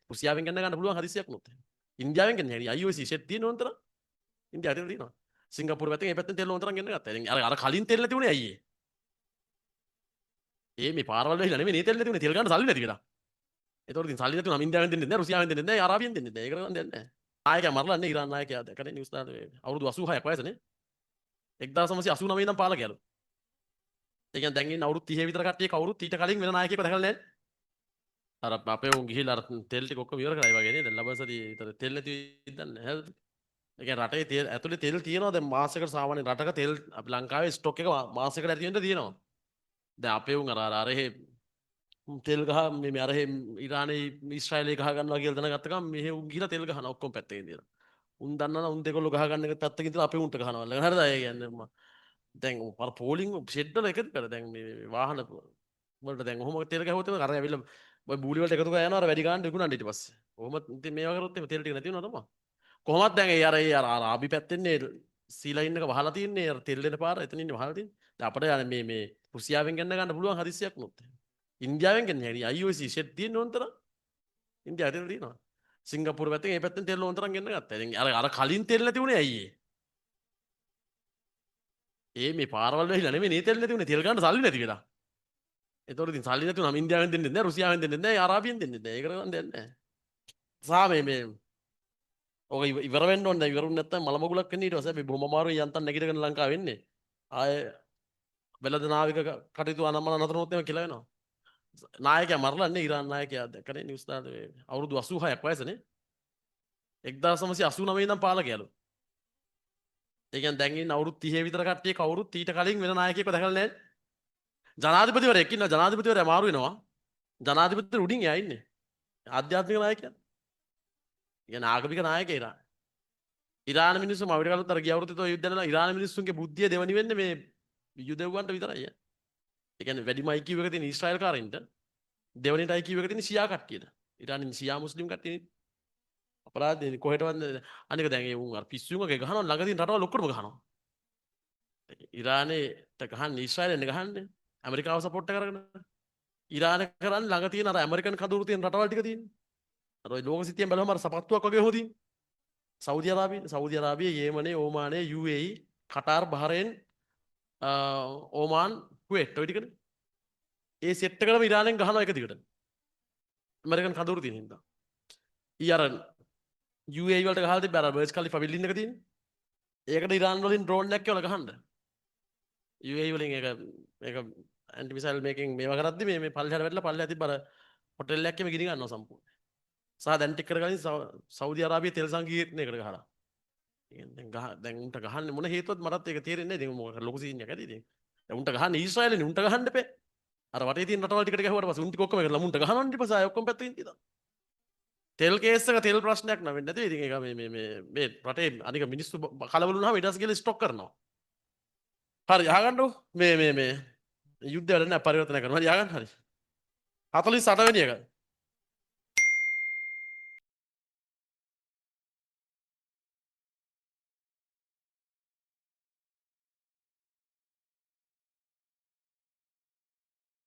රුසියාවෙන් ගන්න පුළුවන් හදිසියක් නොත්. ඉන්දියාවෙන් ගන්න හැටි IOC සෙට් තියෙන උන්තර. ඉන්දියාවේ තෙල් තියෙනවා. සිංගප්පූරු පැත්තෙන් මේ පැත්තෙන් තෙල් උන්තරන් ගෙන්න ගත්තා. ඉතින් අර කලින් තෙල් නැති උනේ ඇයි ඒ? මේ පාරවල් වෙහිලා නෙමෙයි තෙල් නැති උනේ. තෙල් ගන්න සල්ලි නැති කියලා. ඒතකොට ඉතින් සල්ලි නැති උනම ඉන්දියාවෙන් දෙන්නේ නැහැ, රුසියාවෙන් දෙන්නේ නැහැ, අරාබියෙන් දෙන්නේ නැහැ. ඒක කරගන්න දෙන්නේ නැහැ. නායකයා මරලා නේ ඉරාන් නායකයා දැකනේ නිවුස් දාලා අවුරුදු 86ක් වයසනේ. 1989 ඉඳන් පාලකයලු. ඒ කියන්නේ දැන් ඉන්න අවුරුදු 30 විතර කට්ටිය කවුරුත් ඊට කලින් වෙන නායකයෙක්ව දැකලා නැහැ. අර අපේ උන් ගිහිල්ලා අර තෙල් ටික ඔක්කොම ඉවර කරා ඒ වගේ නේද? ලබසදී විතර තෙල් නැති ඉඳන් නැහැ. ඒ කියන්නේ රටේ තෙල් ඇතුලේ තෙල් තියෙනවා දැන් මාසයකට සාමාන්‍ය රටක තෙල් අපි ලංකාවේ ස්ටොක් එක මාසයකට ඇති වෙන්න තියෙනවා. දැන් අපේ උන් අර එහෙ තෙල් ගහ මේ අර එහෙ ඉරානේ ඊශ්‍රායලේ ගහ ගන්නවා කියලා දැනගත්ත ගමන් මෙහෙ උන් ගිහිලා තෙල් ගහනවා ඔක්කොම පැත්තකින් තියලා. උන් දන්නවනම් උන් දෙකොල්ලෝ ගහ ගන්න එක පැත්තකින් තියලා අපේ උන්ට ගහනවා. හරිද? ඒ කියන්නේ දැන් අර පෝලිං ෂෙඩ් වල එකද කර දැන් මේ වාහන වලට දැන් ඔහොම තෙල් ගහුවොත් අර ඇවිල්ලා ඔය බූලි වලට එකතු කරලා යනවා අර වැඩි ගානට විකුණන්න ඊට පස්සේ. ඔහොම ඉතින් මේවා කරොත් එimhe තෙල් ටික නැති වෙනවා තමයි. කොහොමද දැන් ඒ අර ආබි පැත්තෙන්නේ සී ලයින් එක වහලා තියන්නේ අර තෙල් දෙන පාර එතන ඉන්නේ වහලා තියන්නේ. දැන් අපිට යන්නේ මේ රුසියාවෙන් ගන්න පුළුවන් හදිසියක් නොත්. ඉන්දියාවෙන් ගන්න හැටි IOC ෂෙඩ් තියෙන උන්තර. ඉන්දියාවේ තෙල් තියෙනවා. සිංගප්පූරු පැත්තෙන් මේ පැත්තෙන් තෙල් උන්තරන් ගෙන්න ගත්තා. ඉතින් අර කලින් තෙල් නැති උනේ ඇයි ඒ? මේ පාරවල් වෙහිලා නෙමෙයි තෙල් නැති උනේ. තෙල් ගන්න සල්ලි නැති වෙලා. ඒතකොට ඉතින් සල්ලි නැති උනම ඉන්දියාවෙන් දෙන්නේ නැහැ, රුසියාවෙන් දෙන්නේ නැහැ, අරාබියෙන් දෙන්නේ නැහැ. ඒක කරගන්න දෙන්නේ නැහැ. සා මේ ඔක ඉවර වෙන්න ඕනේ. දැන් ඉවරුනේ නැත්තම් මල මගුලක් වෙන්නේ ඊට පස්සේ අපි බොහොම අමාරුවෙන් යන්තම් නැගිටගෙන ලංකාව වෙන්නේ. ආයේ වෙළඳ නාවික කටයුතු අනම්මන නතර වුණොත් කියලා වෙනවා. නායකයා මරලා නේ ඉරාන් නායකයා දැක්කනේ නිවුස් දාලා අවුරුදු 86ක් වයසනේ. 1989 ඉඳන් පාලකයලු. ඒ කියන්නේ දැන් ඉන්න අවුරුදු 30 විතර කට්ටිය කවුරුත් ඊට කලින් වෙන නායකයෙක්ව දැකලා නැහැ. ජනාධිපතිවරයෙක් ඉන්නවා. ජනාධිපතිවරයා මාරු වෙනවා. ජනාධිපතිවරු උඩින් එයා ඉන්නේ. ආධ්‍යාත්මික නායකයා. කියන්නේ ආගමික නායකයා ඉරාන. ඉරාන මිනිස්සුම අපිට කලුත් අර ගිය අවුරුද්දේ තෝ යුද්ධ කරලා ඉරාන මිනිස්සුන්ගේ බුද්ධිය දෙවනි වෙන්නේ මේ යුදෙව්වන්ට විතරයි. ඒ කියන්නේ වැඩිම IQ එක තියෙන ඊශ්‍රායල් කාරින්ට දෙවනිට IQ එක තියෙන ෂියා කට්ටියට. ඉරානින් ෂියා මුස්ලිම් කට්ටිය අපරාධේ කොහෙටවත් අනික දැන් ඒ උන් අර පිස්සුමගේ ගහනවා ළඟදී රටවල් ඔක්කොම ගහනවා. ඉරානේට ගහන්නේ ඊශ්‍රායලෙන් ගහන්නේ ඇමරිකාව සපෝට් කරගෙන. ඉරාන කරන්නේ ළඟ තියෙන අර ඇමරිකන් කඳවුරු තියෙන රටවල් ටික තියෙන්නේ. අර ඔය ලෝක සිතියෙන් බලවම අර සපත්තුවක් වගේ හොදින්. සෞදි අරාබිය, යේමනේ, ඕමානේ, UAE, Qatar, Bahrain, Oman, Kuwait ඔය ටිකනේ. ඒ සෙට් එකටම ඉරානෙන් ගහනවා එක දිගට. ඇමරිකන් කඳවුරු තියෙන හින්දා. ඊ අර UAE වලට ගහලා තිබ්බ අර බර්ජ් ඛලීෆා බිල්ඩින් එක තියෙන්නේ. ඒකට ඉරාන් වලින් ඩ්‍රෝන් එකක් කියලා ගහන්න. UAE වලින් ඒක ඇන්ටි මිසයිල් මේකින් මේවා කරද්දි මේ පල්ලෙහාට වැටලා පල්ලෙහා තිබ්බ අර හොටෙල් එකකම ගිනි ගන්නවා සම්පූර්ණ. සහ දැන් ටික කර කලින් සෞදි අරාබිය තෙල් සංකීර්ණයකට ගහලා. දැන් උන්ට ගහන්නේ මොන හේතුවත් මටත් ඒක තේරෙන්නේ නැහැ. ඉතින් මොකක් ලොකු සීන් එකක් ඇති ඉතින්. දැන් උන්ට ගහන්නේ ඊශ්‍රායලනේ උන්ට ගහන්න එපේ. අර වටේ තියෙන රටවල් ටිකට ගැහුවාට පස්සේ උන් ටික ඔක්කොම කරලා මුන්ට ගහනවා ඊට පස්සේ ආයෙ ඔක්කොම පැත්තකින් තියලා. තෙල් කේස් එක තෙල් ප්‍රශ්නයක් නෑ වෙන්නේ නැති. ඉතින් ඒක මේ රටේ අනික මිනිස්සු කලබල වුණාම ඊට පස්සේ කියලා ස්ටොක් කරනවා. හරි අහගන්නකො මේ යුද්ධය වැඩ නැහැ පරිවර්තනය කරනවා. හරි අහගන්න හරි. 48 වෙනි එක